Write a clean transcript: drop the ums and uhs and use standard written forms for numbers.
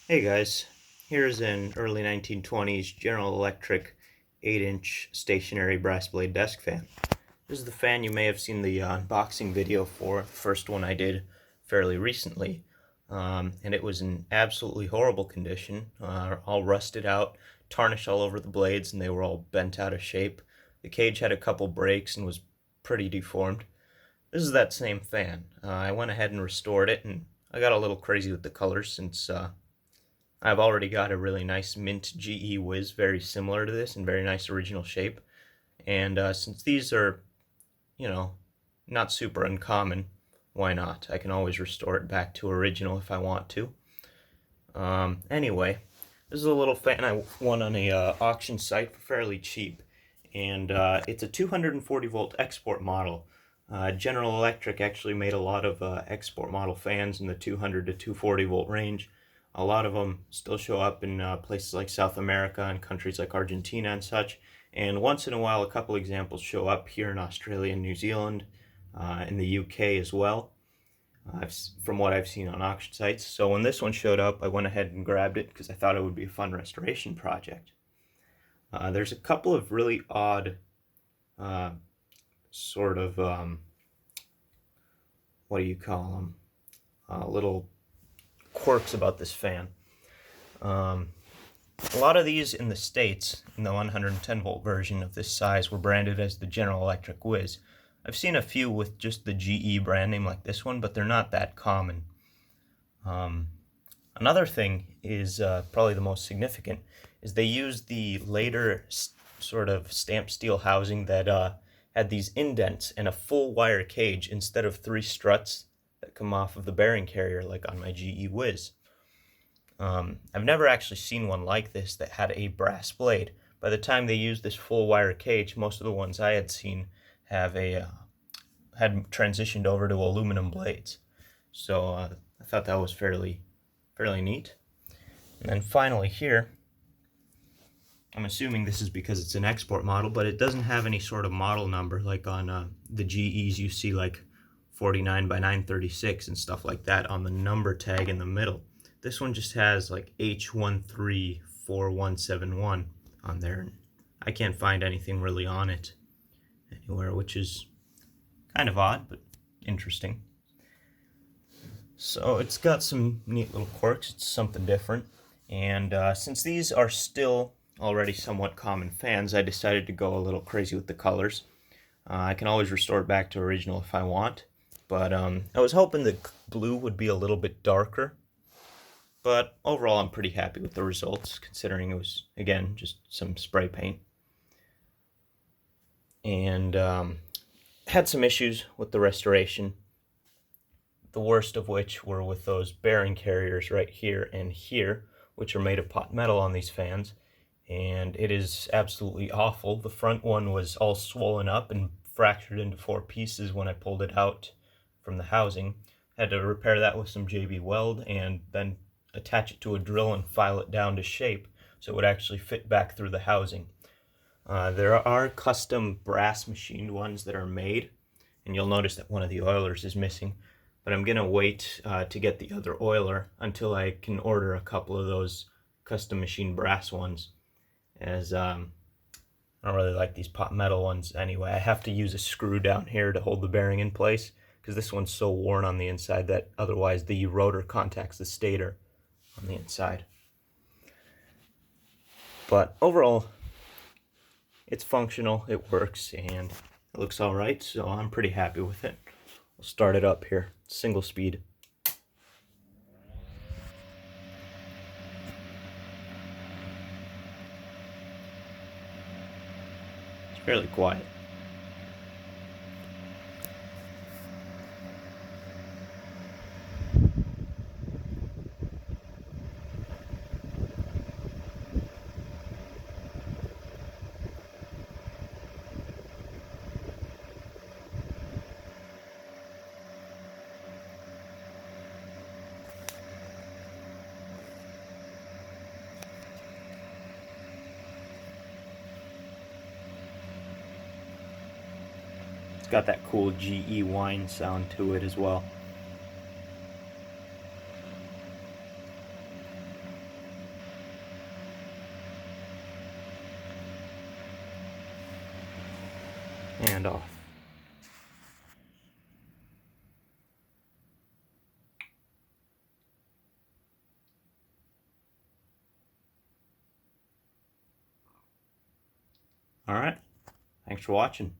Hey guys, here's an early 1920s General Electric 8-inch stationary brass blade desk fan. This is the fan you may have seen the unboxing video for, the first one I did fairly recently. And it was in absolutely horrible condition, all rusted out, tarnished all over the blades, and they were all bent out of shape. The cage had a couple breaks and was pretty deformed. This is that same fan. I went ahead and restored it, and I got a little crazy with the colors since I've already got a really nice mint GE Whiz, very similar to this and very nice original shape. And since these are, you know, not super uncommon, why not? I can always restore it back to original if I want to. Anyway, this is a little fan I won on a auction site for fairly cheap. And it's a 240 volt export model. General Electric actually made a lot of export model fans in the 200 to 240 volt range. A lot of them still show up in places like South America and countries like Argentina and such. And once in a while, a couple examples show up here in Australia and New Zealand, in the UK as well, from what I've seen on auction sites. So when this one showed up, I went ahead and grabbed it because I thought it would be a fun restoration project. There's a couple of really odd sort of, what do you call them, little quirks about this fan. A lot of these in the States, in the 110 volt version of this size, were branded as the General Electric Whiz. I've seen a few with just the GE brand name like this one, but they're not that common. Another thing is, probably the most significant, is they used the later sort of stamped steel housing that had these indents and a full wire cage instead of 3 struts that come off of the bearing carrier like on my GE Whiz. I've never actually seen one like this that had a brass blade. By the time they used this full wire cage, most of the ones I had seen had transitioned over to aluminum blades. So I thought that was fairly neat. And then finally here, I'm assuming this is because it's an export model, but it doesn't have any sort of model number like on the GEs you see, like 49 by 936 and stuff like that on the number tag in the middle. This one just has like H134171 on there. I can't find anything really on it anywhere, which is kind of odd, but interesting. So it's got some neat little quirks. It's something different. And since these are still already somewhat common fans, I decided to go a little crazy with the colors. I can always restore it back to original if I want, but I was hoping the blue would be a little bit darker. But overall, I'm pretty happy with the results, considering it was, again, just some spray paint. And had some issues with the restoration, the worst of which were with those bearing carriers right here and here, which are made of pot metal on these fans. And it is absolutely awful. The front one was all swollen up and fractured into 4 pieces when I pulled it out from the housing. Had to repair that with some JB weld and then attach it to a drill and file it down to shape so it would actually fit back through the housing. There are custom brass machined ones that are made, and you'll notice that one of the oilers is missing, but I'm gonna wait to get the other oiler until I can order a couple of those custom machined brass ones, as I don't really like these pot metal ones anyway. I have to use a screw down here to hold the bearing in place because this one's so worn on the inside that otherwise the rotor contacts the stator on the inside. But overall, it's functional, it works, and it looks alright, so I'm pretty happy with it. We'll start it up here, single speed. It's fairly quiet. It's got that cool GE whine sound to it as well. and off. All right, thanks for watching.